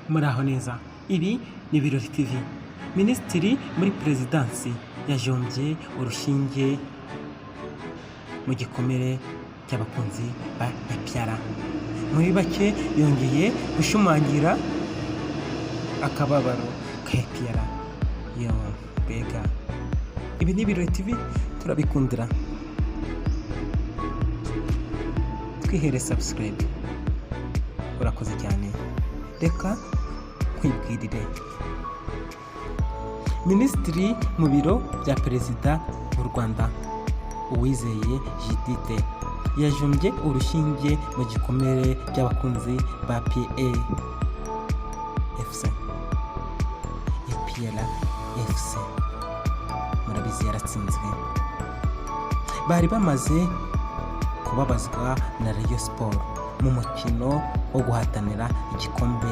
muraho neza. Ibi ni Birori TV. Minisitiri muri Perezidansi yajombye urushinge mu gikomere cy'abakunzi ba APR. Muri bake yongeye gushimangira akababaro ka APR. Mbega ibi ni Birori TV, turabikundira. Twihere subscribe. Urakoze cyane. Reka kwibwirire. Minisitiri mu biro bya Perezida w'u Rwanda Uwizeye Judith yajombye urushinge mu gikomere cy'abakunzi ba APR FC. Murabizi yaratsinzwe. Bari bamaze kubabazwa na Rayon Sport mu mukino wo guhatanira igikombe